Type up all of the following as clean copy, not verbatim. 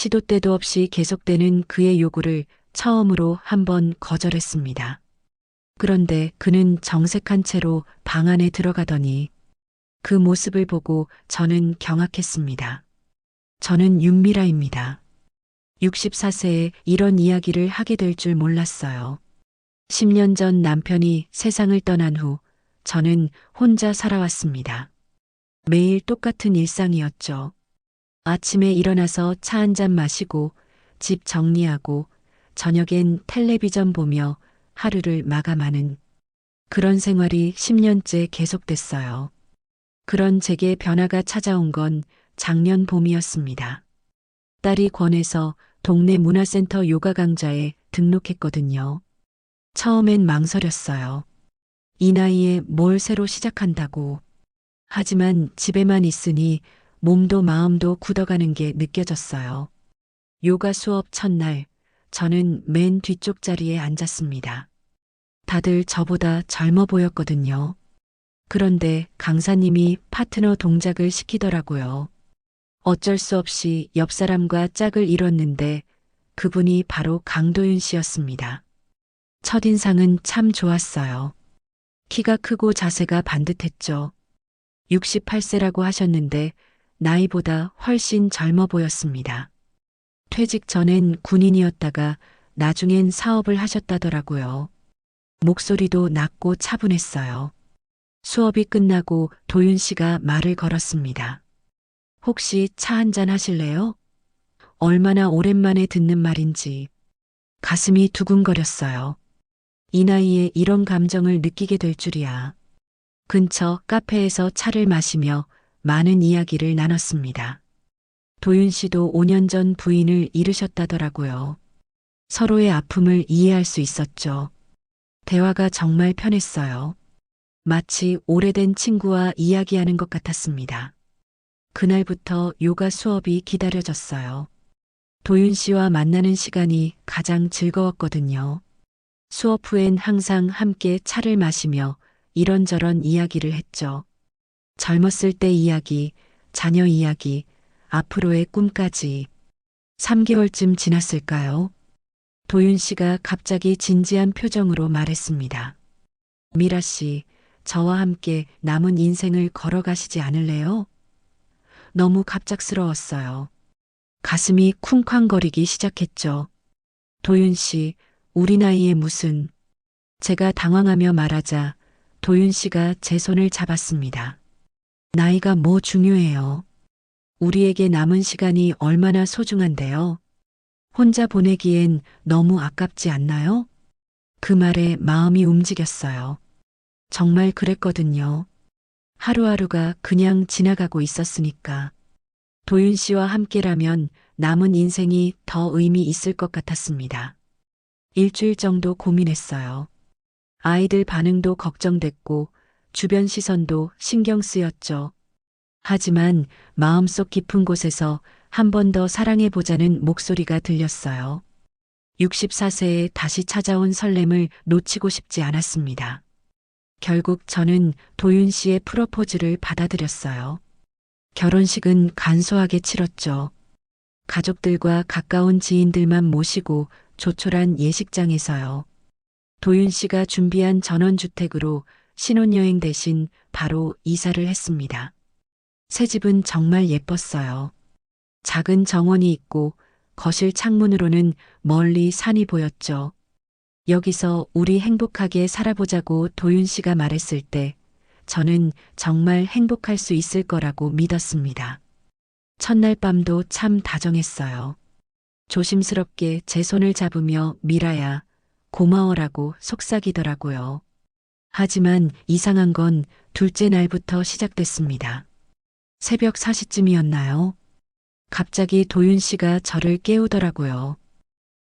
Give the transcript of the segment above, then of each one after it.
시도 때도 없이 계속되는 그의 요구를 처음으로 한번 거절했습니다. 그런데 그는 정색한 채로 방 안에 들어가더니 그 모습을 보고 저는 경악했습니다. 저는 윤미라입니다. 64세에 이런 이야기를 하게 될 줄 몰랐어요. 10년 전 남편이 세상을 떠난 후 저는 혼자 살아왔습니다. 매일 똑같은 일상이었죠. 아침에 일어나서 차 한 잔 마시고 집 정리하고 저녁엔 텔레비전 보며 하루를 마감하는 그런 생활이 10년째 계속됐어요. 그런 제게 변화가 찾아온 건 작년 봄이었습니다. 딸이 권해서 동네 문화센터 요가 강좌에 등록했거든요. 처음엔 망설였어요. 이 나이에 뭘 새로 시작한다고. 하지만 집에만 있으니 몸도 마음도 굳어가는 게 느껴졌어요. 요가 수업 첫날, 저는 맨 뒤쪽 자리에 앉았습니다. 다들 저보다 젊어 보였거든요. 그런데 강사님이 파트너 동작을 시키더라고요. 어쩔 수 없이 옆 사람과 짝을 이뤘는데 그분이 바로 강도윤 씨였습니다. 첫인상은 참 좋았어요. 키가 크고 자세가 반듯했죠. 68세라고 하셨는데 나이보다 훨씬 젊어 보였습니다. 퇴직 전엔 군인이었다가 나중엔 사업을 하셨다더라고요. 목소리도 낮고 차분했어요. 수업이 끝나고 도윤 씨가 말을 걸었습니다. 혹시 차 한잔 하실래요? 얼마나 오랜만에 듣는 말인지 가슴이 두근거렸어요. 이 나이에 이런 감정을 느끼게 될 줄이야. 근처 카페에서 차를 마시며 많은 이야기를 나눴습니다. 도윤 씨도 5년 전 부인을 잃으셨다더라고요. 서로의 아픔을 이해할 수 있었죠. 대화가 정말 편했어요. 마치 오래된 친구와 이야기하는 것 같았습니다. 그날부터 요가 수업이 기다려졌어요. 도윤 씨와 만나는 시간이 가장 즐거웠거든요. 수업 후엔 항상 함께 차를 마시며 이런저런 이야기를 했죠. 젊었을 때 이야기, 자녀 이야기, 앞으로의 꿈까지. 3개월쯤 지났을까요? 도윤 씨가 갑자기 진지한 표정으로 말했습니다. 미라 씨, 저와 함께 남은 인생을 걸어가시지 않을래요? 너무 갑작스러웠어요. 가슴이 쿵쾅거리기 시작했죠. 도윤 씨, 우리 나이에 무슨. 제가 당황하며 말하자 도윤 씨가 제 손을 잡았습니다. 나이가 뭐 중요해요. 우리에게 남은 시간이 얼마나 소중한데요. 혼자 보내기엔 너무 아깝지 않나요? 그 말에 마음이 움직였어요. 정말 그랬거든요. 하루하루가 그냥 지나가고 있었으니까. 도윤 씨와 함께라면 남은 인생이 더 의미 있을 것 같았습니다. 일주일 정도 고민했어요. 아이들 반응도 걱정됐고 주변 시선도 신경 쓰였죠. 하지만 마음속 깊은 곳에서 한 번 더 사랑해보자는 목소리가 들렸어요. 64세에 다시 찾아온 설렘을 놓치고 싶지 않았습니다. 결국 저는 도윤 씨의 프로포즈를 받아들였어요. 결혼식은 간소하게 치렀죠. 가족들과 가까운 지인들만 모시고 조촐한 예식장에서요. 도윤 씨가 준비한 전원주택으로 신혼여행 대신 바로 이사를 했습니다. 새 집은 정말 예뻤어요. 작은 정원이 있고 거실 창문으로는 멀리 산이 보였죠. 여기서 우리 행복하게 살아보자고 도윤 씨가 말했을 때 저는 정말 행복할 수 있을 거라고 믿었습니다. 첫날 밤도 참 다정했어요. 조심스럽게 제 손을 잡으며 미라야, 고마워라고 속삭이더라고요. 하지만 이상한 건 둘째 날부터 시작됐습니다. 새벽 4시쯤이었나요? 갑자기 도윤 씨가 저를 깨우더라고요.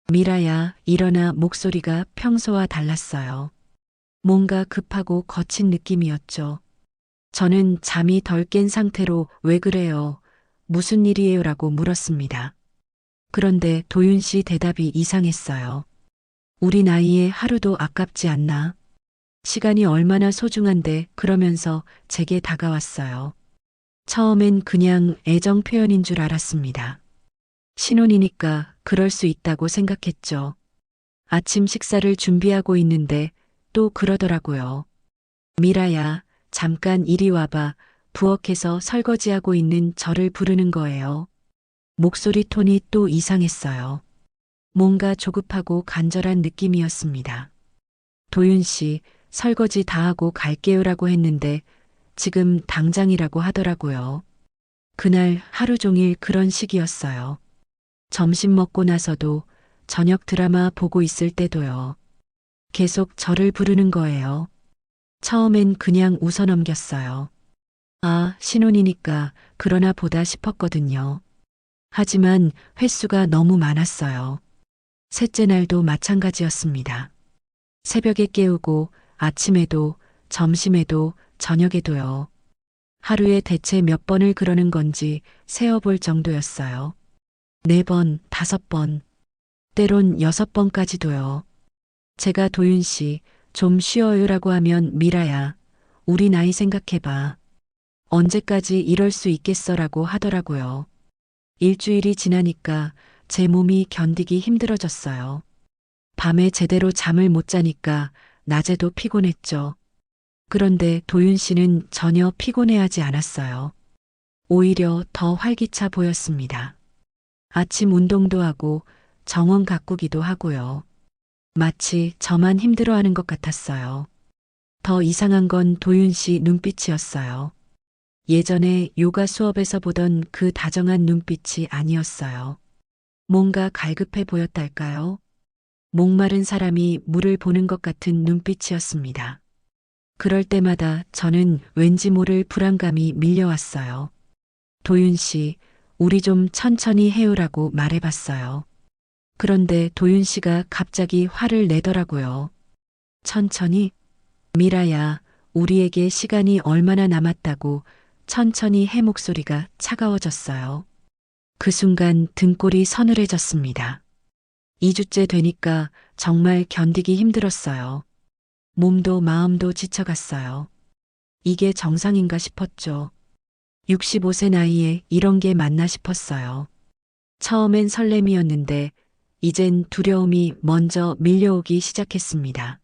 미라야, 일어나. 목소리가 평소와 달랐어요. 뭔가 급하고 거친 느낌이었죠. 저는 잠이 덜 깬 상태로 왜 그래요? 무슨 일이에요? 라고 물었습니다. 그런데 도윤 씨 대답이 이상했어요. 우리 나이에 하루도 아깝지 않나? 시간이 얼마나 소중한데 그러면서 제게 다가왔어요. 처음엔 그냥 애정 표현인 줄 알았습니다. 신혼이니까 그럴 수 있다고 생각했죠. 아침 식사를 준비하고 있는데 또 그러더라고요. 미라야, 잠깐 이리 와봐. 부엌에서 설거지하고 있는 저를 부르는 거예요. 목소리 톤이 또 이상했어요. 뭔가 조급하고 간절한 느낌이었습니다. 도윤 씨, 설거지 다 하고 갈게요라고 했는데 지금 당장이라고 하더라고요. 그날 하루 종일 그런 식이었어요. 점심 먹고 나서도 저녁 드라마 보고 있을 때도요. 계속 저를 부르는 거예요. 처음엔 그냥 웃어 넘겼어요. 아, 신혼이니까 그러나 보다 싶었거든요. 하지만 횟수가 너무 많았어요. 셋째 날도 마찬가지였습니다. 새벽에 깨우고 아침에도 점심에도 저녁에도요. 하루에 대체 몇 번을 그러는 건지 세어볼 정도였어요. 4번, 5번, 때론 6번까지도요. 제가 도윤 씨, 좀 쉬어요라고 하면 미라야, 우리 나이 생각해봐. 언제까지 이럴 수 있겠어라고 하더라고요. 일주일이 지나니까 제 몸이 견디기 힘들어졌어요. 밤에 제대로 잠을 못 자니까 낮에도 피곤했죠. 그런데 도윤 씨는 전혀 피곤해하지 않았어요. 오히려 더 활기차 보였습니다. 아침 운동도 하고 정원 가꾸기도 하고요. 마치 저만 힘들어하는 것 같았어요. 더 이상한 건 도윤 씨 눈빛이었어요. 예전에 요가 수업에서 보던 그 다정한 눈빛이 아니었어요. 뭔가 갈급해 보였달까요? 목마른 사람이 물을 보는 것 같은 눈빛이었습니다. 그럴 때마다 저는 왠지 모를 불안감이 밀려왔어요. 도윤 씨, 우리 좀 천천히 해요라고 말해봤어요. 그런데 도윤 씨가 갑자기 화를 내더라고요. 천천히? 미라야, 우리에게 시간이 얼마나 남았다고 천천히 해 목소리가 차가워졌어요. 그 순간 등골이 서늘해졌습니다. 2주째 되니까 정말 견디기 힘들었어요. 몸도 마음도 지쳐갔어요. 이게 정상인가 싶었죠. 65세 나이에 이런 게 맞나 싶었어요. 처음엔 설렘이었는데 이젠 두려움이 먼저 밀려오기 시작했습니다.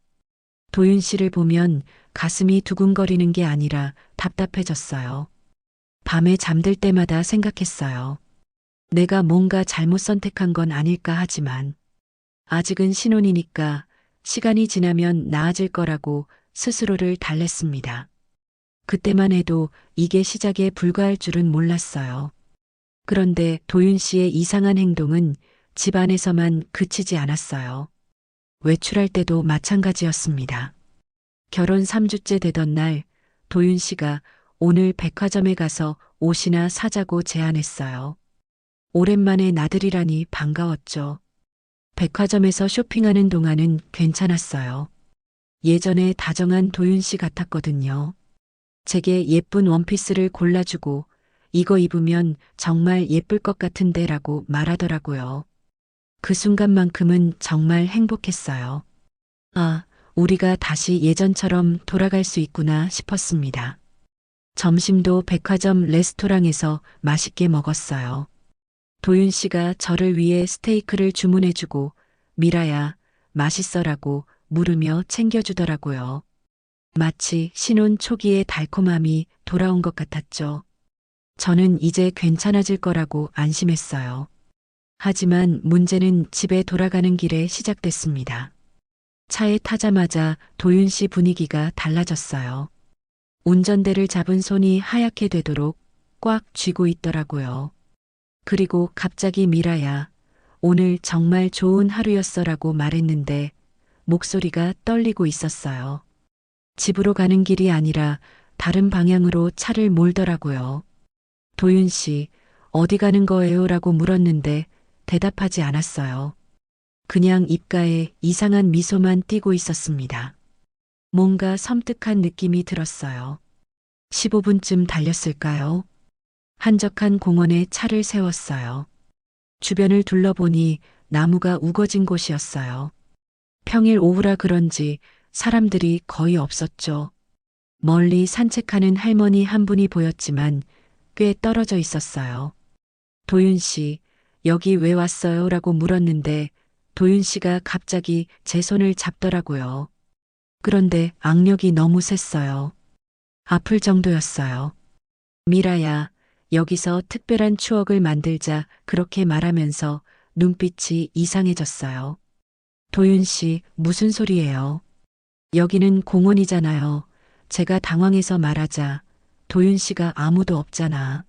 도윤 씨를 보면 가슴이 두근거리는 게 아니라 답답해졌어요. 밤에 잠들 때마다 생각했어요. 내가 뭔가 잘못 선택한 건 아닐까 하지만 아직은 신혼이니까 시간이 지나면 나아질 거라고 스스로를 달랬습니다. 그때만 해도 이게 시작에 불과할 줄은 몰랐어요. 그런데 도윤 씨의 이상한 행동은 집안에서만 그치지 않았어요. 외출할 때도 마찬가지였습니다. 결혼 3주째 되던 날 도윤 씨가 오늘 백화점에 가서 옷이나 사자고 제안했어요. 오랜만에 나들이라니 반가웠죠. 백화점에서 쇼핑하는 동안은 괜찮았어요. 예전에 다정한 도윤 씨 같았거든요. 제게 예쁜 원피스를 골라주고 이거 입으면 정말 예쁠 것 같은데라고 말하더라고요. 그 순간만큼은 정말 행복했어요. 아, 우리가 다시 예전처럼 돌아갈 수 있구나 싶었습니다. 점심도 백화점 레스토랑에서 맛있게 먹었어요. 도윤 씨가 저를 위해 스테이크를 주문해주고 미라야, 맛있어라고 물으며 챙겨주더라고요. 마치 신혼 초기의 달콤함이 돌아온 것 같았죠. 저는 이제 괜찮아질 거라고 안심했어요. 하지만 문제는 집에 돌아가는 길에 시작됐습니다. 차에 타자마자 도윤 씨 분위기가 달라졌어요. 운전대를 잡은 손이 하얗게 되도록 꽉 쥐고 있더라고요. 그리고 갑자기 미라야, 오늘 정말 좋은 하루였어라고 말했는데 목소리가 떨리고 있었어요. 집으로 가는 길이 아니라 다른 방향으로 차를 몰더라고요. 도윤 씨, 어디 가는 거예요? 라고 물었는데 대답하지 않았어요. 그냥 입가에 이상한 미소만 띄고 있었습니다. 뭔가 섬뜩한 느낌이 들었어요. 15분쯤 달렸을까요? 한적한 공원에 차를 세웠어요. 주변을 둘러보니 나무가 우거진 곳이었어요. 평일 오후라 그런지 사람들이 거의 없었죠. 멀리 산책하는 할머니 한 분이 보였지만 꽤 떨어져 있었어요. 도윤 씨, 여기 왜 왔어요? 라고 물었는데 도윤 씨가 갑자기 제 손을 잡더라고요. 그런데 악력이 너무 셌어요. 아플 정도였어요. 미라야, 여기서 특별한 추억을 만들자 그렇게 말하면서 눈빛이 이상해졌어요. 도윤 씨, 무슨 소리예요? 여기는 공원이잖아요. 제가 당황해서 말하자 도윤 씨가 아무도 없잖아.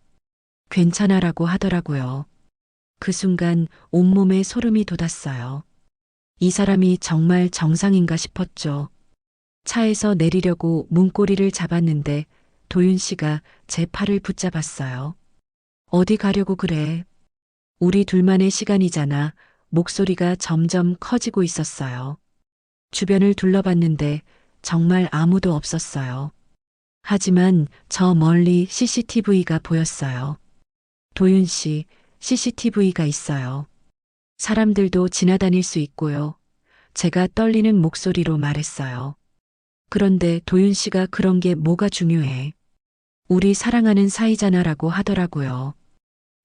괜찮아라고 하더라고요. 그 순간 온몸에 소름이 돋았어요. 이 사람이 정말 정상인가 싶었죠. 차에서 내리려고 문고리를 잡았는데 도윤 씨가 제 팔을 붙잡았어요. 어디 가려고 그래? 우리 둘만의 시간이잖아. 목소리가 점점 커지고 있었어요. 주변을 둘러봤는데 정말 아무도 없었어요. 하지만 저 멀리 CCTV가 보였어요. 도윤 씨, CCTV가 있어요. 사람들도 지나다닐 수 있고요. 제가 떨리는 목소리로 말했어요. 그런데 도윤 씨가 그런 게 뭐가 중요해. 우리 사랑하는 사이잖아라고 하더라고요.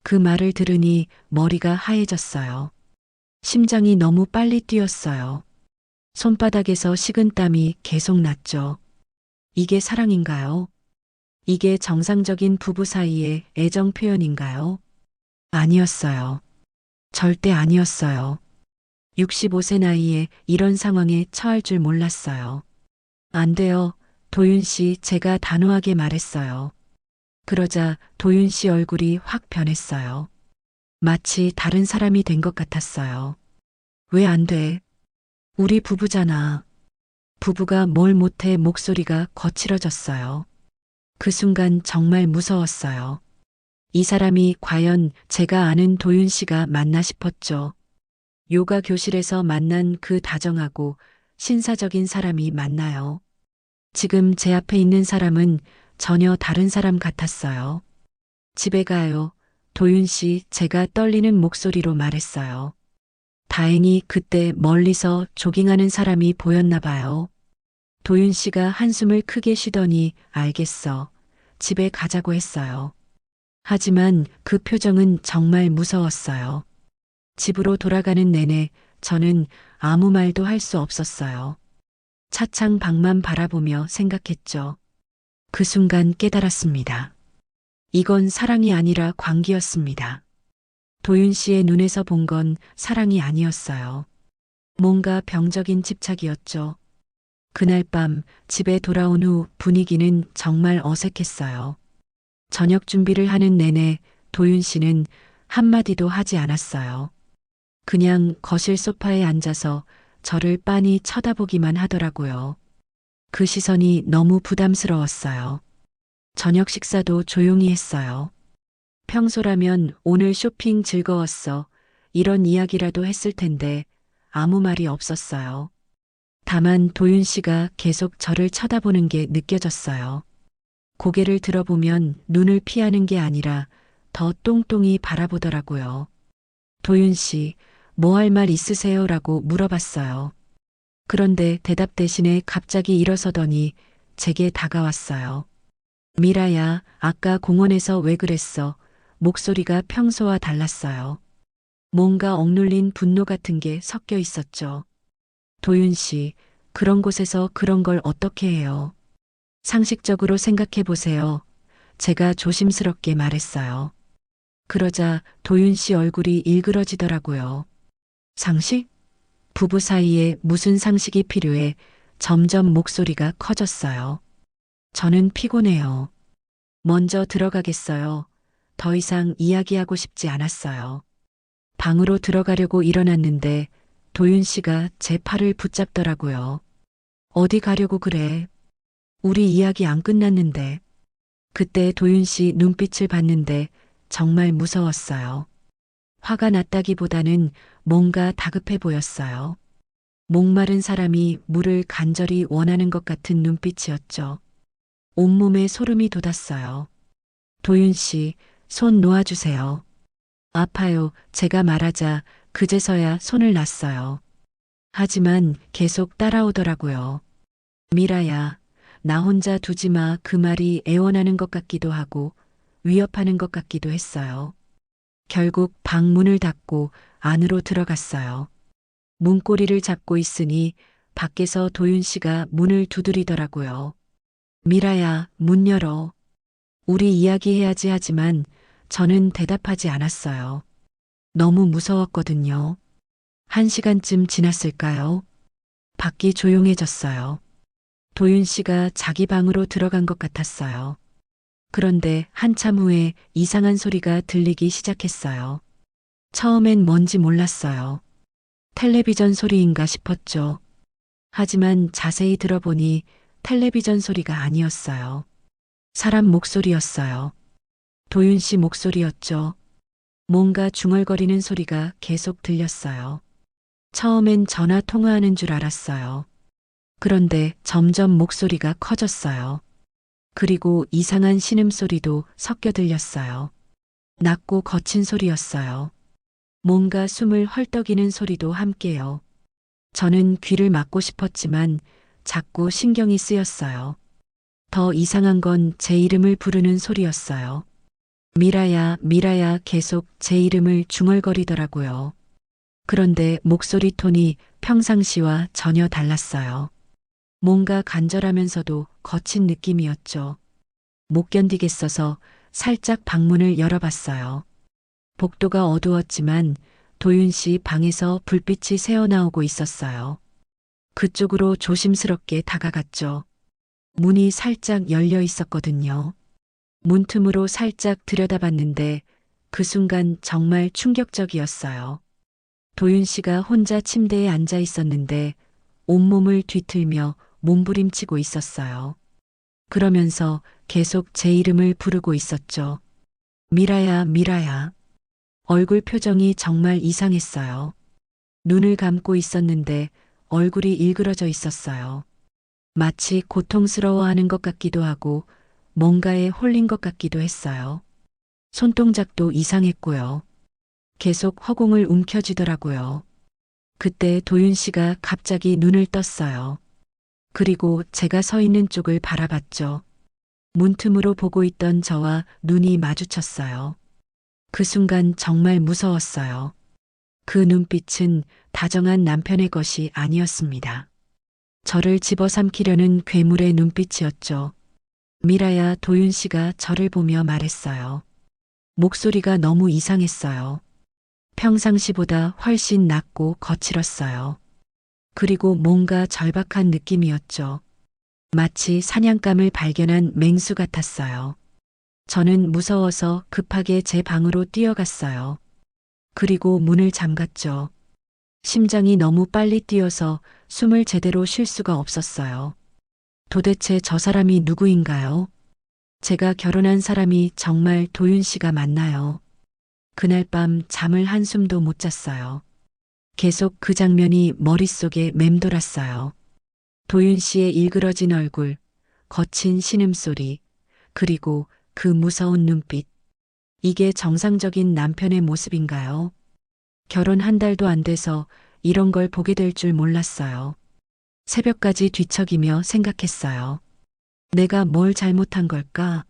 그 말을 들으니 머리가 하얘졌어요. 심장이 너무 빨리 뛰었어요. 손바닥에서 식은땀이 계속 났죠. 이게 사랑인가요? 이게 정상적인 부부 사이의 애정 표현인가요? 아니었어요. 절대 아니었어요. 65세 나이에 이런 상황에 처할 줄 몰랐어요. 안 돼요. 도윤 씨, 제가 단호하게 말했어요. 그러자 도윤 씨 얼굴이 확 변했어요. 마치 다른 사람이 된 것 같았어요. 왜 안 돼? 우리 부부잖아. 부부가 뭘 못해 목소리가 거칠어졌어요. 그 순간 정말 무서웠어요. 이 사람이 과연 제가 아는 도윤 씨가 맞나 싶었죠. 요가 교실에서 만난 그 다정하고 신사적인 사람이 맞나요? 지금 제 앞에 있는 사람은 전혀 다른 사람 같았어요. 집에 가요. 도윤 씨, 제가 떨리는 목소리로 말했어요. 다행히 그때 멀리서 조깅하는 사람이 보였나 봐요. 도윤 씨가 한숨을 크게 쉬더니 알겠어. 집에 가자고 했어요. 하지만 그 표정은 정말 무서웠어요. 집으로 돌아가는 내내 저는 아무 말도 할 수 없었어요. 차창 밖만 바라보며 생각했죠. 그 순간 깨달았습니다. 이건 사랑이 아니라 광기였습니다. 도윤 씨의 눈에서 본 건 사랑이 아니었어요. 뭔가 병적인 집착이었죠. 그날 밤 집에 돌아온 후 분위기는 정말 어색했어요. 저녁 준비를 하는 내내 도윤 씨는 한마디도 하지 않았어요. 그냥 거실 소파에 앉아서 저를 빤히 쳐다보기만 하더라고요. 그 시선이 너무 부담스러웠어요. 저녁 식사도 조용히 했어요. 평소라면 오늘 쇼핑 즐거웠어. 이런 이야기라도 했을 텐데 아무 말이 없었어요. 다만 도윤 씨가 계속 저를 쳐다보는 게 느껴졌어요. 고개를 들어보면 눈을 피하는 게 아니라 더 똥똥이 바라보더라고요. 도윤 씨, 뭐 할 말 있으세요? 라고 물어봤어요. 그런데 대답 대신에 갑자기 일어서더니 제게 다가왔어요. 미라야, 아까 공원에서 왜 그랬어? 목소리가 평소와 달랐어요. 뭔가 억눌린 분노 같은 게 섞여 있었죠. 도윤 씨, 그런 곳에서 그런 걸 어떻게 해요? 상식적으로 생각해 보세요. 제가 조심스럽게 말했어요. 그러자 도윤 씨 얼굴이 일그러지더라고요. 상식? 부부 사이에 무슨 상식이 필요해? 점점 목소리가 커졌어요. 저는 피곤해요. 먼저 들어가겠어요. 더 이상 이야기하고 싶지 않았어요. 방으로 들어가려고 일어났는데 도윤 씨가 제 팔을 붙잡더라고요. 어디 가려고 그래? 우리 이야기 안 끝났는데. 그때 도윤 씨 눈빛을 봤는데 정말 무서웠어요. 화가 났다기보다는 뭔가 다급해 보였어요. 목마른 사람이 물을 간절히 원하는 것 같은 눈빛이었죠. 온몸에 소름이 돋았어요. 도윤 씨, 손 놓아주세요. 아파요. 제가 말하자 그제서야 손을 놨어요. 하지만 계속 따라오더라고요. 미라야, 나 혼자 두지 마. 그 말이 애원하는 것 같기도 하고 위협하는 것 같기도 했어요. 결국 방 문을 닫고 안으로 들어갔어요. 문고리를 잡고 있으니 밖에서 도윤 씨가 문을 두드리더라고요. 미라야, 문 열어. 우리 이야기해야지 하지만 저는 대답하지 않았어요. 너무 무서웠거든요. 1시간쯤 지났을까요? 밖이 조용해졌어요. 도윤 씨가 자기 방으로 들어간 것 같았어요. 그런데 한참 후에 이상한 소리가 들리기 시작했어요. 처음엔 뭔지 몰랐어요. 텔레비전 소리인가 싶었죠. 하지만 자세히 들어보니 텔레비전 소리가 아니었어요. 사람 목소리였어요. 도윤 씨 목소리였죠. 뭔가 중얼거리는 소리가 계속 들렸어요. 처음엔 전화 통화하는 줄 알았어요. 그런데 점점 목소리가 커졌어요. 그리고 이상한 신음소리도 섞여 들렸어요. 낮고 거친 소리였어요. 뭔가 숨을 헐떡이는 소리도 함께요. 저는 귀를 막고 싶었지만 자꾸 신경이 쓰였어요. 더 이상한 건 제 이름을 부르는 소리였어요. 미라야, 미라야 계속 제 이름을 중얼거리더라고요. 그런데 목소리 톤이 평상시와 전혀 달랐어요. 뭔가 간절하면서도 거친 느낌이었죠. 못 견디겠어서 살짝 방문을 열어봤어요. 복도가 어두웠지만 도윤 씨 방에서 불빛이 새어나오고 있었어요. 그쪽으로 조심스럽게 다가갔죠. 문이 살짝 열려 있었거든요. 문틈으로 살짝 들여다봤는데 그 순간 정말 충격적이었어요. 도윤 씨가 혼자 침대에 앉아 있었는데 온몸을 뒤틀며 몸부림치고 있었어요. 그러면서 계속 제 이름을 부르고 있었죠. 미라야, 미라야. 얼굴 표정이 정말 이상했어요. 눈을 감고 있었는데 얼굴이 일그러져 있었어요. 마치 고통스러워하는 것 같기도 하고 뭔가에 홀린 것 같기도 했어요. 손동작도 이상했고요. 계속 허공을 움켜쥐더라고요. 그때 도윤 씨가 갑자기 눈을 떴어요. 그리고 제가 서 있는 쪽을 바라봤죠. 문틈으로 보고 있던 저와 눈이 마주쳤어요. 그 순간 정말 무서웠어요. 그 눈빛은 다정한 남편의 것이 아니었습니다. 저를 집어삼키려는 괴물의 눈빛이었죠. 미라야, 도윤 씨가 저를 보며 말했어요. 목소리가 너무 이상했어요. 평상시보다 훨씬 낮고 거칠었어요. 그리고 뭔가 절박한 느낌이었죠. 마치 사냥감을 발견한 맹수 같았어요. 저는 무서워서 급하게 제 방으로 뛰어갔어요. 그리고 문을 잠갔죠. 심장이 너무 빨리 뛰어서 숨을 제대로 쉴 수가 없었어요. 도대체 저 사람이 누구인가요? 제가 결혼한 사람이 정말 도윤 씨가 맞나요? 그날 밤 잠을 한숨도 못 잤어요. 계속 그 장면이 머릿속에 맴돌았어요. 도윤 씨의 일그러진 얼굴, 거친 신음소리, 그리고 그 무서운 눈빛. 이게 정상적인 남편의 모습인가요? 결혼 한 달도 안 돼서 이런 걸 보게 될 줄 몰랐어요. 새벽까지 뒤척이며 생각했어요. 내가 뭘 잘못한 걸까?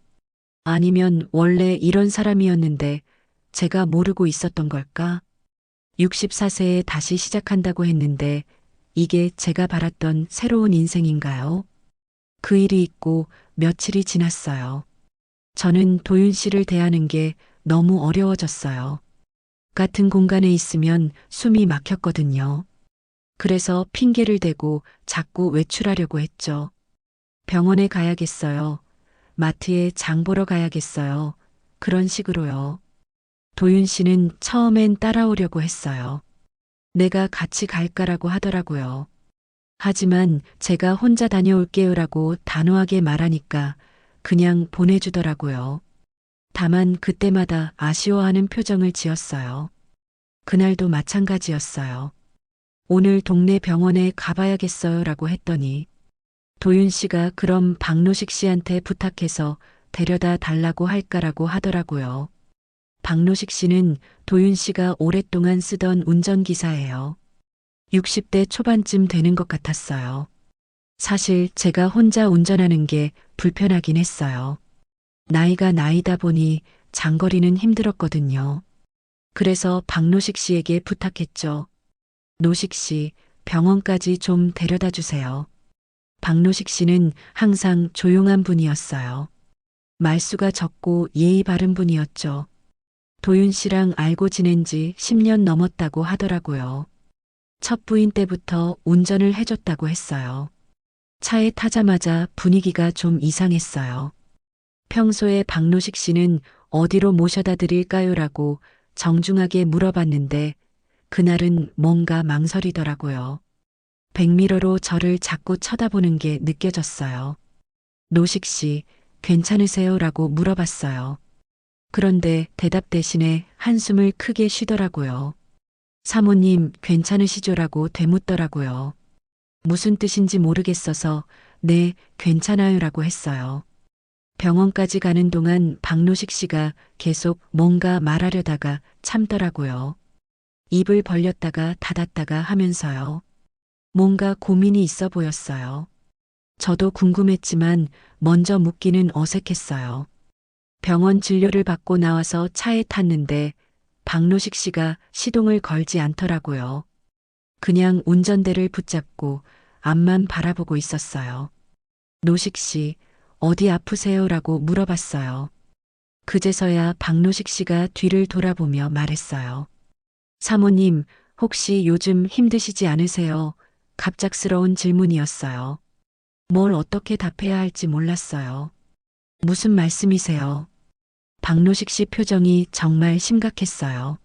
아니면 원래 이런 사람이었는데 제가 모르고 있었던 걸까? 64세에 다시 시작한다고 했는데 이게 제가 바랐던 새로운 인생인가요? 그 일이 있고 며칠이 지났어요. 저는 도윤 씨를 대하는 게 너무 어려워졌어요. 같은 공간에 있으면 숨이 막혔거든요. 그래서 핑계를 대고 자꾸 외출하려고 했죠. 병원에 가야겠어요. 마트에 장 보러 가야겠어요. 그런 식으로요. 도윤 씨는 처음엔 따라오려고 했어요. 내가 같이 갈까라고 하더라고요. 하지만 제가 혼자 다녀올게요라고 단호하게 말하니까 그냥 보내주더라고요. 다만 그때마다 아쉬워하는 표정을 지었어요. 그날도 마찬가지였어요. 오늘 동네 병원에 가봐야겠어요라고 했더니 도윤 씨가 그럼 박노식 씨한테 부탁해서 데려다 달라고 할까라고 하더라고요. 박노식 씨는 도윤 씨가 오랫동안 쓰던 운전기사예요. 60대 초반쯤 되는 것 같았어요. 사실 제가 혼자 운전하는 게 불편하긴 했어요. 나이가 나이다 보니 장거리는 힘들었거든요. 그래서 박노식 씨에게 부탁했죠. 노식 씨, 병원까지 좀 데려다 주세요. 박노식 씨는 항상 조용한 분이었어요. 말수가 적고 예의 바른 분이었죠. 도윤 씨랑 알고 지낸 지 10년 넘었다고 하더라고요. 첫 부인 때부터 운전을 해줬다고 했어요. 차에 타자마자 분위기가 좀 이상했어요. 평소에 박노식 씨는 어디로 모셔다 드릴까요라고 정중하게 물어봤는데 그날은 뭔가 망설이더라고요. 백미러로 저를 자꾸 쳐다보는 게 느껴졌어요. 노식 씨, 괜찮으세요라고 물어봤어요. 그런데 대답 대신에 한숨을 크게 쉬더라고요. 사모님, 괜찮으시죠라고 되묻더라고요. 무슨 뜻인지 모르겠어서 네, 괜찮아요라고 했어요. 병원까지 가는 동안 박노식 씨가 계속 뭔가 말하려다가 참더라고요. 입을 벌렸다가 닫았다가 하면서요. 뭔가 고민이 있어 보였어요. 저도 궁금했지만 먼저 묻기는 어색했어요. 병원 진료를 받고 나와서 차에 탔는데 박노식 씨가 시동을 걸지 않더라고요. 그냥 운전대를 붙잡고 앞만 바라보고 있었어요. 노식 씨, 어디 아프세요라고 물어봤어요. 그제서야 박노식 씨가 뒤를 돌아보며 말했어요. 사모님, 혹시 요즘 힘드시지 않으세요? 갑작스러운 질문이었어요. 뭘 어떻게 답해야 할지 몰랐어요. 무슨 말씀이세요? 박노식 씨 표정이 정말 심각했어요.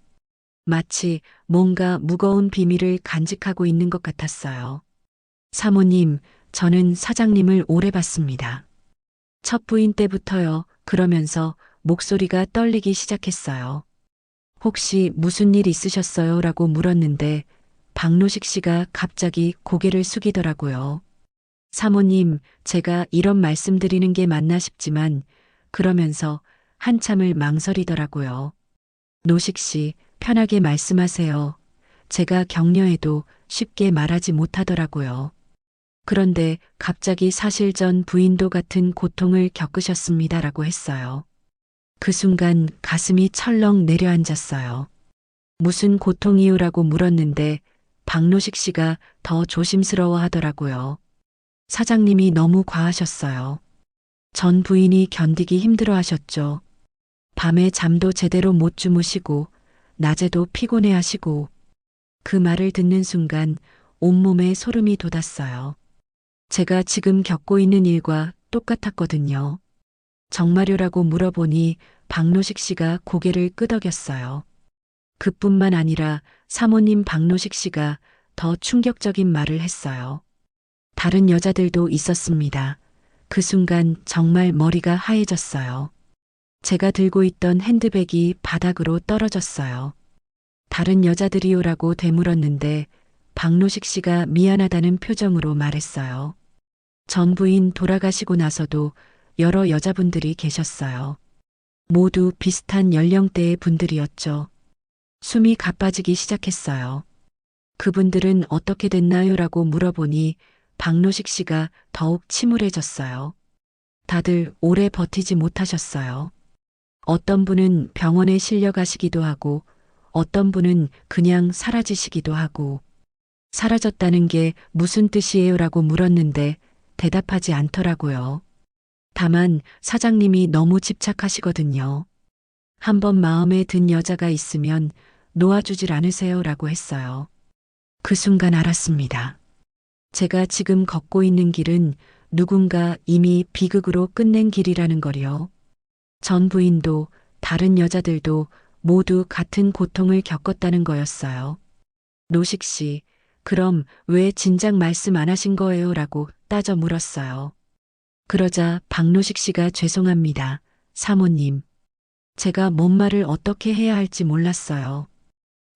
마치 뭔가 무거운 비밀을 간직하고 있는 것 같았어요. 사모님, 저는 사장님을 오래 봤습니다. 첫 부인 때부터요. 그러면서 목소리가 떨리기 시작했어요. 혹시 무슨 일 있으셨어요? 라고 물었는데 박노식 씨가 갑자기 고개를 숙이더라고요. 사모님, 제가 이런 말씀 드리는 게 맞나 싶지만 그러면서 한참을 망설이더라고요. 노식 씨, 편하게 말씀하세요. 제가 격려해도 쉽게 말하지 못하더라고요. 그런데 갑자기 사실 전 부인도 같은 고통을 겪으셨습니다라고 했어요. 그 순간 가슴이 철렁 내려앉았어요. 무슨 고통이요라고 물었는데 박노식 씨가 더 조심스러워 하더라고요. 사장님이 너무 과하셨어요. 전 부인이 견디기 힘들어 하셨죠. 밤에 잠도 제대로 못 주무시고 낮에도 피곤해 하시고 그 말을 듣는 순간 온몸에 소름이 돋았어요. 제가 지금 겪고 있는 일과 똑같았거든요. 정말요라고 물어보니 박노식 씨가 고개를 끄덕였어요. 그뿐만 아니라 사모님 박노식 씨가 더 충격적인 말을 했어요. 다른 여자들도 있었습니다. 그 순간 정말 머리가 하얘졌어요. 제가 들고 있던 핸드백이 바닥으로 떨어졌어요. 다른 여자들이요라고 되물었는데 박노식 씨가 미안하다는 표정으로 말했어요. 전 부인 돌아가시고 나서도 여러 여자분들이 계셨어요. 모두 비슷한 연령대의 분들이었죠. 숨이 가빠지기 시작했어요. 그분들은 어떻게 됐나요?라고 물어보니 박노식 씨가 더욱 침울해졌어요. 다들 오래 버티지 못하셨어요. 어떤 분은 병원에 실려가시기도 하고 어떤 분은 그냥 사라지시기도 하고 사라졌다는 게 무슨 뜻이에요?라고 물었는데 대답하지 않더라고요. 다만 사장님이 너무 집착하시거든요. 한번 마음에 든 여자가 있으면 놓아주질 않으세요라고 했어요. 그 순간 알았습니다. 제가 지금 걷고 있는 길은 누군가 이미 비극으로 끝낸 길이라는 거요. 전 부인도 다른 여자들도 모두 같은 고통을 겪었다는 거였어요. 노식 씨, 그럼 왜 진작 말씀 안 하신 거예요? 라고 따져 물었어요. 그러자 박노식 씨가 죄송합니다. 사모님. 제가 뭔 말을 어떻게 해야 할지 몰랐어요.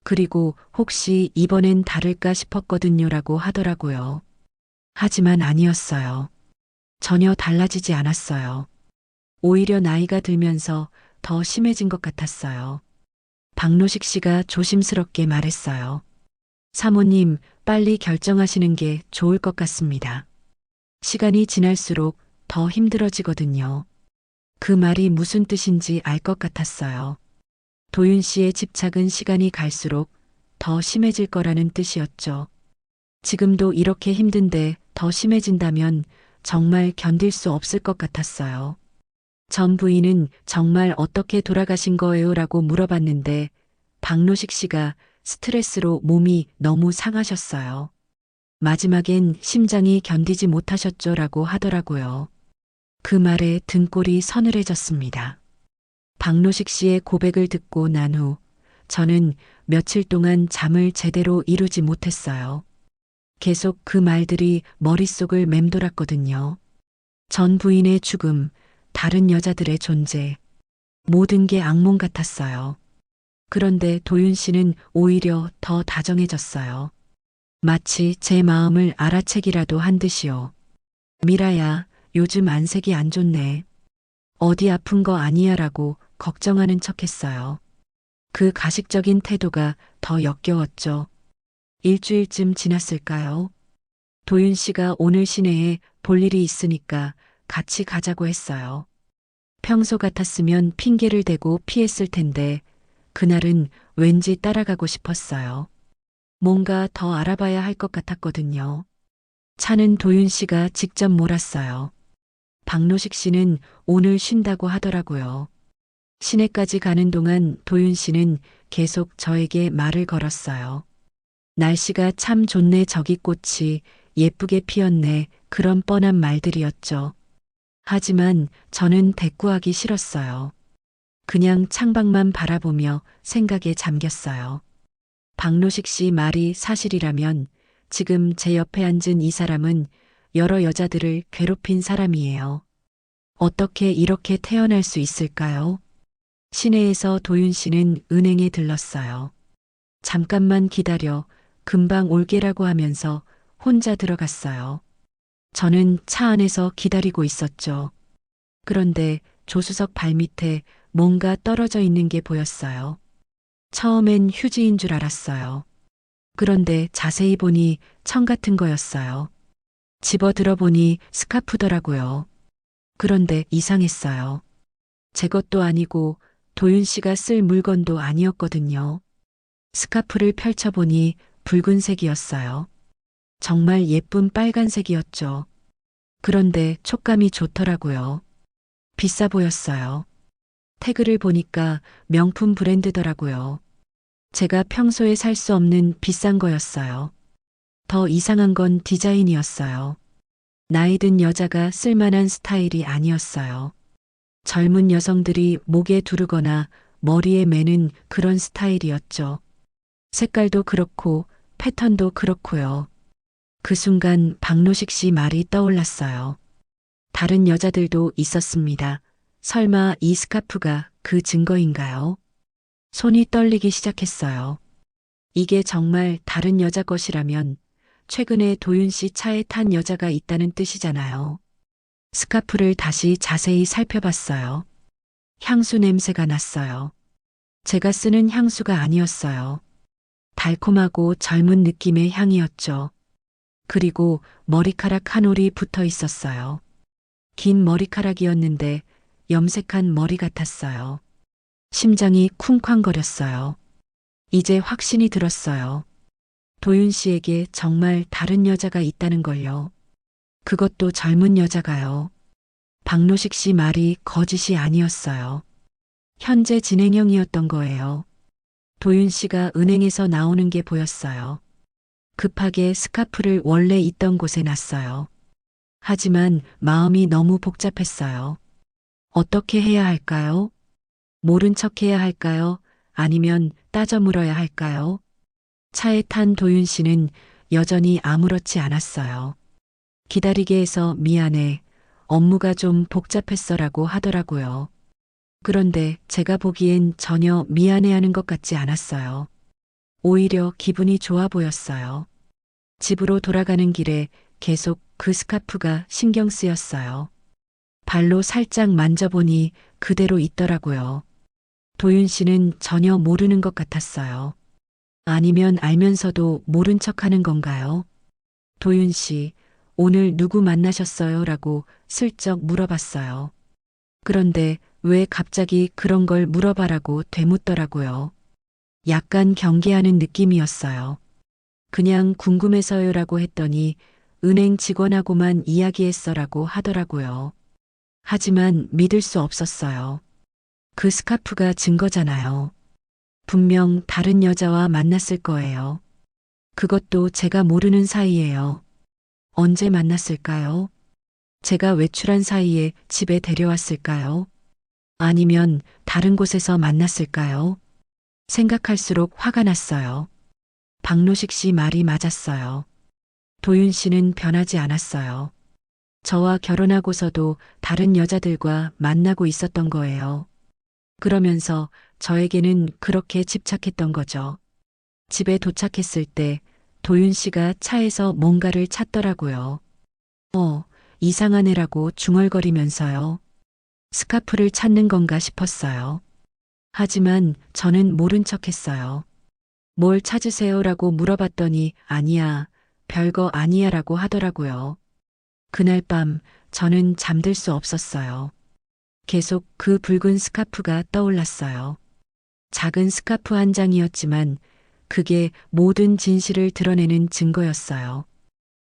그리고 혹시 이번엔 다를까 싶었거든요. 라고 하더라고요. 하지만 아니었어요. 전혀 달라지지 않았어요. 오히려 나이가 들면서 더 심해진 것 같았어요. 박노식 씨가 조심스럽게 말했어요. 사모님, 빨리 결정하시는 게 좋을 것 같습니다. 시간이 지날수록 더 힘들어지거든요. 그 말이 무슨 뜻인지 알 것 같았어요. 도윤 씨의 집착은 시간이 갈수록 더 심해질 거라는 뜻이었죠. 지금도 이렇게 힘든데 더 심해진다면 정말 견딜 수 없을 것 같았어요. 전 부인은 정말 어떻게 돌아가신 거예요? 라고 물어봤는데 박노식 씨가 스트레스로 몸이 너무 상하셨어요. 마지막엔 심장이 견디지 못하셨죠? 라고 하더라고요. 그 말에 등골이 서늘해졌습니다. 박노식 씨의 고백을 듣고 난 후 저는 며칠 동안 잠을 제대로 이루지 못했어요. 계속 그 말들이 머릿속을 맴돌았거든요. 전 부인의 죽음, 다른 여자들의 존재, 모든 게 악몽 같았어요. 그런데 도윤 씨는 오히려 더 다정해졌어요. 마치 제 마음을 알아채기라도 한 듯이요. 미라야, 요즘 안색이 안 좋네. 어디 아픈 거 아니야? 라고 걱정하는 척 했어요. 그 가식적인 태도가 더 역겨웠죠. 일주일쯤 지났을까요? 도윤 씨가 오늘 시내에 볼 일이 있으니까 같이 가자고 했어요. 평소 같았으면 핑계를 대고 피했을 텐데 그날은 왠지 따라가고 싶었어요. 뭔가 더 알아봐야 할 것 같았거든요. 차는 도윤 씨가 직접 몰았어요. 박노식 씨는 오늘 쉰다고 하더라고요. 시내까지 가는 동안 도윤 씨는 계속 저에게 말을 걸었어요. 날씨가 참 좋네, 저기 꽃이 예쁘게 피었네, 그런 뻔한 말들이었죠. 하지만 저는 대꾸하기 싫었어요. 그냥 창밖만 바라보며 생각에 잠겼어요. 박노식 씨 말이 사실이라면 지금 제 옆에 앉은 이 사람은 여러 여자들을 괴롭힌 사람이에요. 어떻게 이렇게 태어날 수 있을까요? 시내에서 도윤 씨는 은행에 들렀어요. 잠깐만 기다려, 금방 올게라고 하면서 혼자 들어갔어요. 저는 차 안에서 기다리고 있었죠. 그런데 조수석 발밑에 뭔가 떨어져 있는 게 보였어요. 처음엔 휴지인 줄 알았어요. 그런데 자세히 보니 청 같은 거였어요. 집어 들어보니 스카프더라고요. 그런데 이상했어요. 제 것도 아니고 도윤 씨가 쓸 물건도 아니었거든요. 스카프를 펼쳐보니 붉은색이었어요. 정말 예쁜 빨간색이었죠. 그런데 촉감이 좋더라고요. 비싸 보였어요. 태그를 보니까 명품 브랜드더라고요. 제가 평소에 살 수 없는 비싼 거였어요. 더 이상한 건 디자인이었어요. 나이 든 여자가 쓸만한 스타일이 아니었어요. 젊은 여성들이 목에 두르거나 머리에 매는 그런 스타일이었죠. 색깔도 그렇고 패턴도 그렇고요. 그 순간 박노식 씨 말이 떠올랐어요. 다른 여자들도 있었습니다. 설마 이 스카프가 그 증거인가요? 손이 떨리기 시작했어요. 이게 정말 다른 여자 것이라면 최근에 도윤 씨 차에 탄 여자가 있다는 뜻이잖아요. 스카프를 다시 자세히 살펴봤어요. 향수 냄새가 났어요. 제가 쓰는 향수가 아니었어요. 달콤하고 젊은 느낌의 향이었죠. 그리고 머리카락 한 올이 붙어 있었어요. 긴 머리카락이었는데 염색한 머리 같았어요. 심장이 쿵쾅거렸어요. 이제 확신이 들었어요. 도윤 씨에게 정말 다른 여자가 있다는 걸요. 그것도 젊은 여자가요. 박노식 씨 말이 거짓이 아니었어요. 현재 진행형이었던 거예요. 도윤 씨가 은행에서 나오는 게 보였어요. 급하게 스카프를 원래 있던 곳에 놨어요. 하지만 마음이 너무 복잡했어요. 어떻게 해야 할까요? 모른 척 해야 할까요? 아니면 따져 물어야 할까요? 차에 탄 도윤 씨는 여전히 아무렇지 않았어요. 기다리게 해서 미안해. 업무가 좀 복잡했어라고 하더라고요. 그런데 제가 보기엔 전혀 미안해하는 것 같지 않았어요. 오히려 기분이 좋아 보였어요. 집으로 돌아가는 길에 계속 그 스카프가 신경 쓰였어요. 발로 살짝 만져보니 그대로 있더라고요. 도윤 씨는 전혀 모르는 것 같았어요. 아니면 알면서도 모른 척 하는 건가요? 도윤 씨, 오늘 누구 만나셨어요? 라고 슬쩍 물어봤어요. 그런데 왜 갑자기 그런 걸 물어봐라고 되묻더라고요. 약간 경계하는 느낌이었어요. 그냥 궁금해서요라고 했더니 은행 직원하고만 이야기했어라고 하더라고요. 하지만 믿을 수 없었어요. 그 스카프가 증거잖아요. 분명 다른 여자와 만났을 거예요. 그것도 제가 모르는 사이예요. 언제 만났을까요? 제가 외출한 사이에 집에 데려왔을까요? 아니면 다른 곳에서 만났을까요? 생각할수록 화가 났어요. 박노식 씨 말이 맞았어요. 도윤 씨는 변하지 않았어요. 저와 결혼하고서도 다른 여자들과 만나고 있었던 거예요. 그러면서 저에게는 그렇게 집착했던 거죠. 집에 도착했을 때 도윤 씨가 차에서 뭔가를 찾더라고요. 이상한 애라고 중얼거리면서요. 스카프를 찾는 건가 싶었어요. 하지만 저는 모른 척 했어요. 뭘 찾으세요라고 물어봤더니 아니야, 별거 아니야 라고 하더라고요. 그날 밤 저는 잠들 수 없었어요. 계속 그 붉은 스카프가 떠올랐어요. 작은 스카프 한 장이었지만 그게 모든 진실을 드러내는 증거였어요.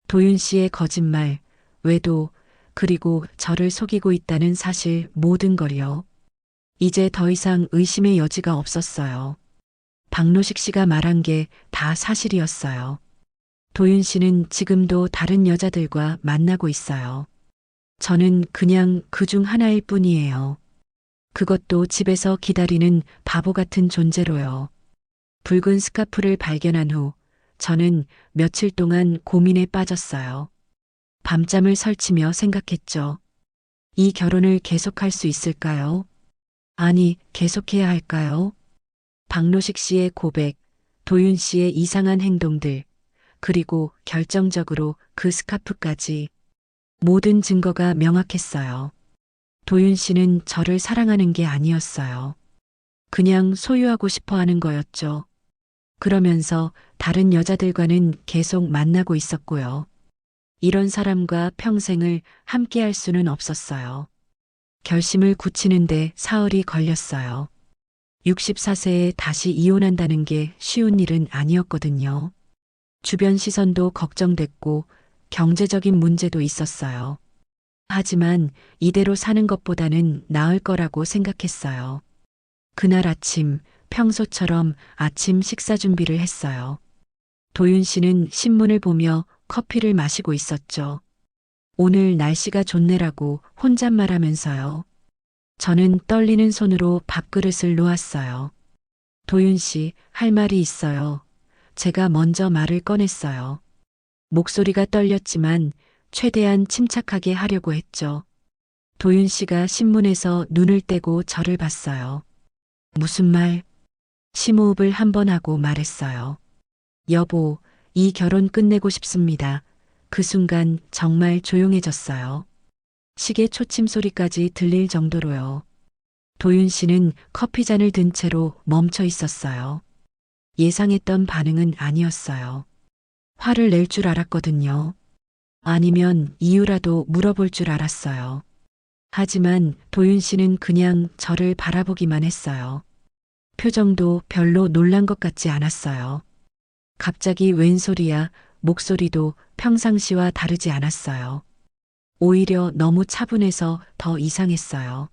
도윤 씨의 거짓말, 외도, 그리고 저를 속이고 있다는 사실 모든 걸요. 이제 더 이상 의심의 여지가 없었어요. 박노식 씨가 말한 게 다 사실이었어요. 도윤 씨는 지금도 다른 여자들과 만나고 있어요. 저는 그냥 그 중 하나일 뿐이에요. 그것도 집에서 기다리는 바보 같은 존재로요. 붉은 스카프를 발견한 후 저는 며칠 동안 고민에 빠졌어요. 밤잠을 설치며 생각했죠. 이 결혼을 계속할 수 있을까요? 아니, 계속해야 할까요? 박노식 씨의 고백, 도윤 씨의 이상한 행동들, 그리고 결정적으로 그 스카프까지 모든 증거가 명확했어요. 도윤 씨는 저를 사랑하는 게 아니었어요. 그냥 소유하고 싶어 하는 거였죠. 그러면서 다른 여자들과는 계속 만나고 있었고요. 이런 사람과 평생을 함께 할 수는 없었어요. 결심을 굳히는데 사흘이 걸렸어요. 64세에 다시 이혼한다는 게 쉬운 일은 아니었거든요. 주변 시선도 걱정됐고 경제적인 문제도 있었어요. 하지만 이대로 사는 것보다는 나을 거라고 생각했어요. 그날 아침 평소처럼 아침 식사 준비를 했어요. 도윤 씨는 신문을 보며 커피를 마시고 있었죠. 오늘 날씨가 좋네라고 혼잣말하면서요. 저는 떨리는 손으로 밥그릇을 놓았어요. 도윤 씨, 할 말이 있어요. 제가 먼저 말을 꺼냈어요. 목소리가 떨렸지만 최대한 침착하게 하려고 했죠. 도윤 씨가 신문에서 눈을 떼고 저를 봤어요. 무슨 말? 심호흡을 한 번 하고 말했어요. 여보, 이 결혼 끝내고 싶습니다. 그 순간 정말 조용해졌어요. 시계 초침 소리까지 들릴 정도로요. 도윤 씨는 커피잔을 든 채로 멈춰 있었어요. 예상했던 반응은 아니었어요. 화를 낼 줄 알았거든요. 아니면 이유라도 물어볼 줄 알았어요. 하지만 도윤 씨는 그냥 저를 바라보기만 했어요. 표정도 별로 놀란 것 같지 않았어요. 갑자기 웬 소리야, 목소리도 평상시와 다르지 않았어요. 오히려 너무 차분해서 더 이상했어요.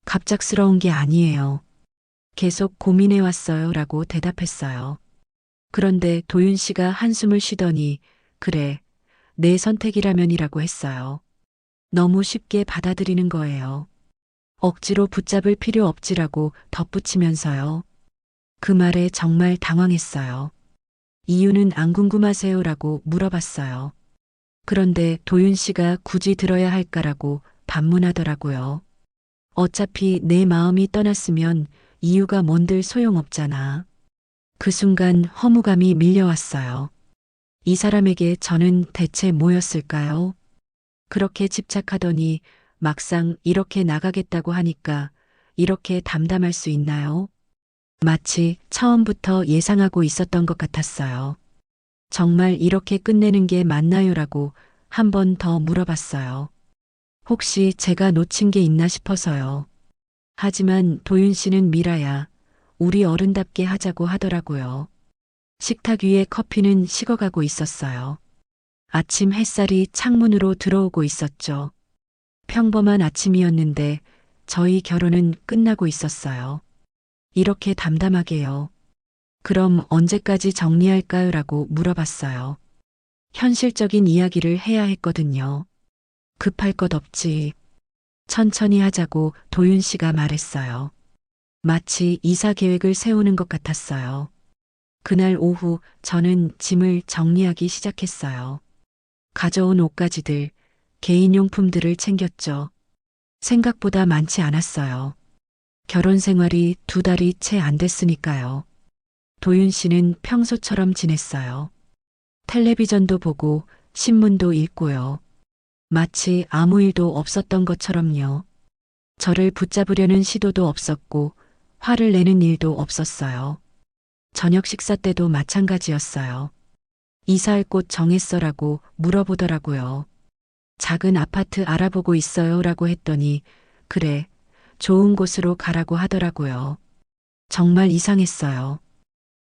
갑작스러운 게 아니에요. 계속 고민해 왔어요 라고 대답했어요. 그런데 도윤 씨가 한숨을 쉬더니 그래, 내 선택이라면이라고 했어요. 너무 쉽게 받아들이는 거예요. 억지로 붙잡을 필요 없지라고 덧붙이면서요. 그 말에 정말 당황했어요. 이유는 안 궁금하세요라고 물어봤어요. 그런데 도윤 씨가 굳이 들어야 할까라고 반문하더라고요. 어차피 내 마음이 떠났으면 이유가 뭔들 소용없잖아. 그 순간 허무감이 밀려왔어요. 이 사람에게 저는 대체 뭐였을까요? 그렇게 집착하더니 막상 이렇게 나가겠다고 하니까 이렇게 담담할 수 있나요? 마치 처음부터 예상하고 있었던 것 같았어요. 정말 이렇게 끝내는 게 맞나요라고 한 번 더 물어봤어요. 혹시 제가 놓친 게 있나 싶어서요. 하지만 도윤 씨는 미라야, 우리 어른답게 하자고 하더라고요. 식탁 위에 커피는 식어가고 있었어요. 아침 햇살이 창문으로 들어오고 있었죠. 평범한 아침이었는데 저희 결혼은 끝나고 있었어요. 이렇게 담담하게요. 그럼 언제까지 정리할까요? 라고 물어봤어요. 현실적인 이야기를 해야 했거든요. 급할 것 없지. 천천히 하자고 도윤 씨가 말했어요. 마치 이사 계획을 세우는 것 같았어요. 그날 오후 저는 짐을 정리하기 시작했어요. 가져온 옷가지들, 개인용품들을 챙겼죠. 생각보다 많지 않았어요. 결혼 생활이 2달이 채 안 됐으니까요. 도윤 씨는 평소처럼 지냈어요. 텔레비전도 보고 신문도 읽고요. 마치 아무 일도 없었던 것처럼요. 저를 붙잡으려는 시도도 없었고 화를 내는 일도 없었어요. 저녁 식사 때도 마찬가지였어요. 이사할 곳 정했어라고 물어보더라고요. 작은 아파트 알아보고 있어요 라고 했더니 그래, 좋은 곳으로 가라고 하더라고요. 정말 이상했어요.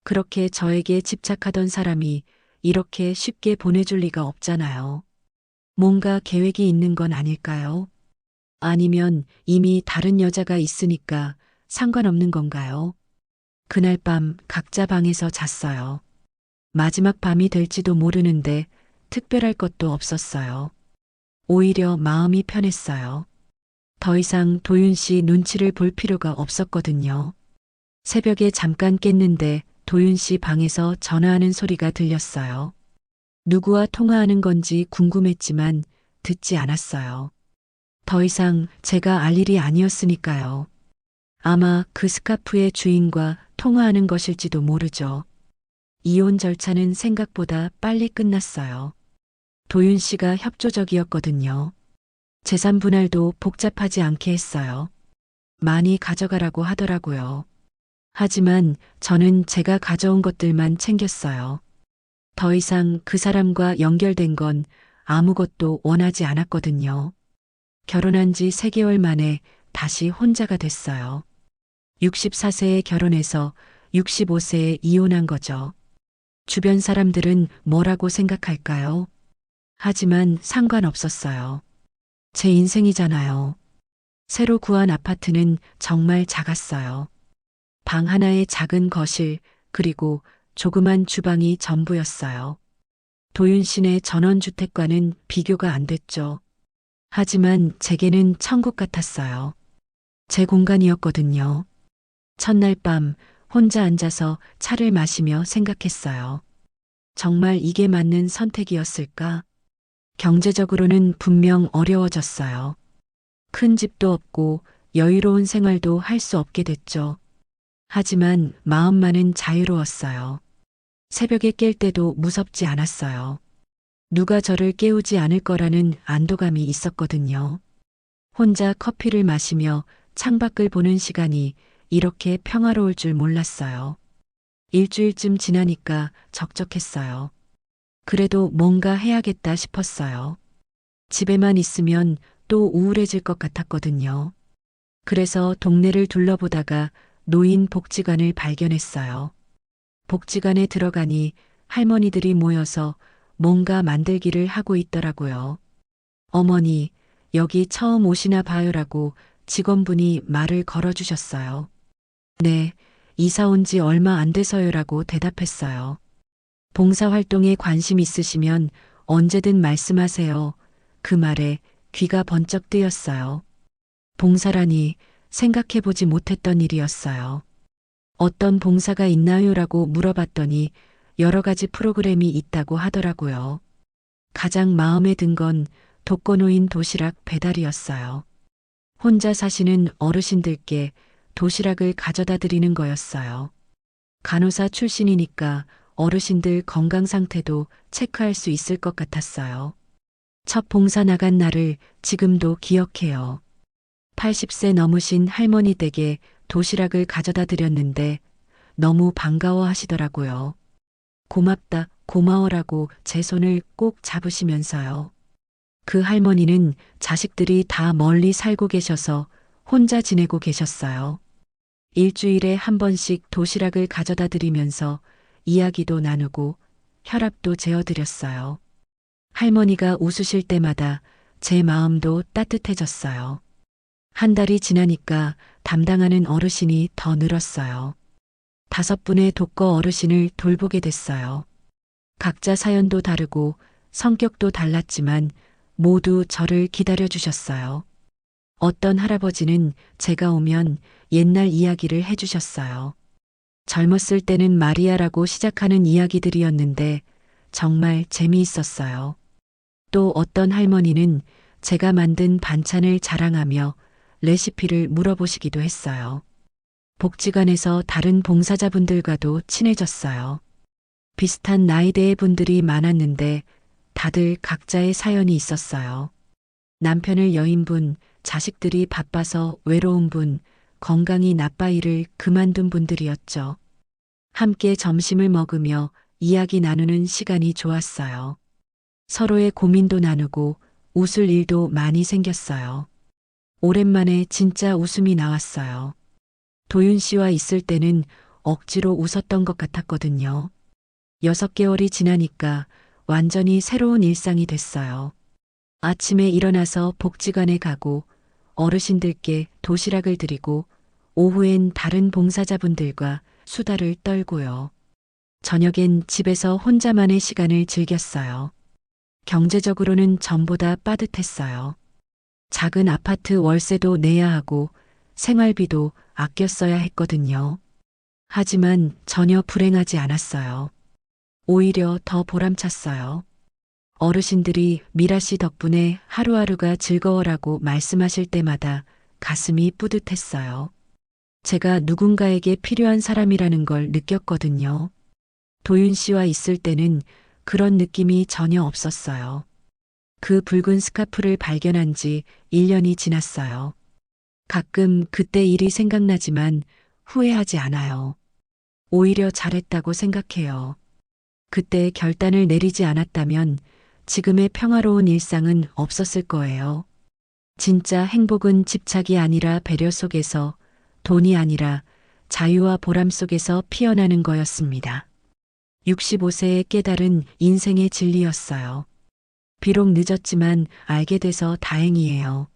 그렇게 저에게 집착하던 사람이 이렇게 쉽게 보내줄 리가 없잖아요. 뭔가 계획이 있는 건 아닐까요? 아니면 이미 다른 여자가 있으니까 상관없는 건가요? 그날 밤 각자 방에서 잤어요. 마지막 밤이 될지도 모르는데 특별할 것도 없었어요. 오히려 마음이 편했어요. 더 이상 도윤 씨 눈치를 볼 필요가 없었거든요. 새벽에 잠깐 깼는데 도윤 씨 방에서 전화하는 소리가 들렸어요. 누구와 통화하는 건지 궁금했지만 듣지 않았어요. 더 이상 제가 알 일이 아니었으니까요. 아마 그 스카프의 주인과 통화하는 것일지도 모르죠. 이혼 절차는 생각보다 빨리 끝났어요. 도윤 씨가 협조적이었거든요. 재산 분할도 복잡하지 않게 했어요. 많이 가져가라고 하더라고요. 하지만 저는 제가 가져온 것들만 챙겼어요. 더 이상 그 사람과 연결된 건 아무것도 원하지 않았거든요. 결혼한 지 3개월 만에 다시 혼자가 됐어요. 64세에 결혼해서 65세에 이혼한 거죠. 주변 사람들은 뭐라고 생각할까요? 하지만 상관없었어요. 제 인생이잖아요. 새로 구한 아파트는 정말 작았어요. 방 하나에 작은 거실, 그리고 조그만 주방이 전부였어요. 도윤 씨네 전원주택과는 비교가 안 됐죠. 하지만 제게는 천국 같았어요. 제 공간이었거든요. 첫날 밤 혼자 앉아서 차를 마시며 생각했어요. 정말 이게 맞는 선택이었을까? 경제적으로는 분명 어려워졌어요. 큰 집도 없고 여유로운 생활도 할 수 없게 됐죠. 하지만 마음만은 자유로웠어요. 새벽에 깰 때도 무섭지 않았어요. 누가 저를 깨우지 않을 거라는 안도감이 있었거든요. 혼자 커피를 마시며 창밖을 보는 시간이 이렇게 평화로울 줄 몰랐어요. 일주일쯤 지나니까 적적했어요. 그래도 뭔가 해야겠다 싶었어요. 집에만 있으면 또 우울해질 것 같았거든요. 그래서 동네를 둘러보다가 노인 복지관을 발견했어요. 복지관에 들어가니 할머니들이 모여서 뭔가 만들기를 하고 있더라고요. 어머니, 여기 처음 오시나 봐요라고 직원분이 말을 걸어주셨어요. 네, 이사 온 지 얼마 안 돼서요라고 대답했어요. 봉사활동에 관심 있으시면 언제든 말씀하세요. 그 말에 귀가 번쩍 뜨였어요. 봉사라니 생각해보지 못했던 일이었어요. 어떤 봉사가 있나요?라고 물어봤더니 여러 가지 프로그램이 있다고 하더라고요. 가장 마음에 든 건 독거노인 도시락 배달이었어요. 혼자 사시는 어르신들께 도시락을 가져다 드리는 거였어요. 간호사 출신이니까 어르신들 건강 상태도 체크할 수 있을 것 같았어요. 첫 봉사 나간 날을 지금도 기억해요. 80세 넘으신 할머니 댁에 도시락을 가져다 드렸는데 너무 반가워 하시더라고요. 고맙다, 고마워라고 제 손을 꼭 잡으시면서요. 그 할머니는 자식들이 다 멀리 살고 계셔서 혼자 지내고 계셨어요. 일주일에 한 번씩 도시락을 가져다 드리면서 이야기도 나누고 혈압도 재어드렸어요. 할머니가 웃으실 때마다 제 마음도 따뜻해졌어요. 한 달이 지나니까 담당하는 어르신이 더 늘었어요. 5분의 독거 어르신을 돌보게 됐어요. 각자 사연도 다르고 성격도 달랐지만 모두 저를 기다려 주셨어요. 어떤 할아버지는 제가 오면 옛날 이야기를 해주셨어요. 젊었을 때는 마리아라고 시작하는 이야기들이었는데 정말 재미있었어요. 또 어떤 할머니는 제가 만든 반찬을 자랑하며 레시피를 물어보시기도 했어요. 복지관에서 다른 봉사자분들과도 친해졌어요. 비슷한 나이대의 분들이 많았는데 다들 각자의 사연이 있었어요. 남편을 여인분, 자식들이 바빠서 외로운 분, 건강이 나빠 일을 그만둔 분들이었죠. 함께 점심을 먹으며 이야기 나누는 시간이 좋았어요. 서로의 고민도 나누고 웃을 일도 많이 생겼어요. 오랜만에 진짜 웃음이 나왔어요. 도윤 씨와 있을 때는 억지로 웃었던 것 같았거든요. 6개월이 지나니까 완전히 새로운 일상이 됐어요. 아침에 일어나서 복지관에 가고 어르신들께 도시락을 드리고 오후엔 다른 봉사자분들과 수다를 떨고요. 저녁엔 집에서 혼자만의 시간을 즐겼어요. 경제적으로는 전보다 빠듯했어요. 작은 아파트 월세도 내야 하고 생활비도 아껴 써야 했거든요. 하지만 전혀 불행하지 않았어요. 오히려 더 보람찼어요. 어르신들이 미라 씨 덕분에 하루하루가 즐거워라고 말씀하실 때마다 가슴이 뿌듯했어요. 제가 누군가에게 필요한 사람이라는 걸 느꼈거든요. 도윤 씨와 있을 때는 그런 느낌이 전혀 없었어요. 그 붉은 스카프를 발견한 지 1년이 지났어요. 가끔 그때 일이 생각나지만 후회하지 않아요. 오히려 잘했다고 생각해요. 그때 결단을 내리지 않았다면 지금의 평화로운 일상은 없었을 거예요. 진짜 행복은 집착이 아니라 배려 속에서, 돈이 아니라 자유와 보람 속에서 피어나는 거였습니다. 65세에 깨달은 인생의 진리였어요. 비록 늦었지만 알게 돼서 다행이에요.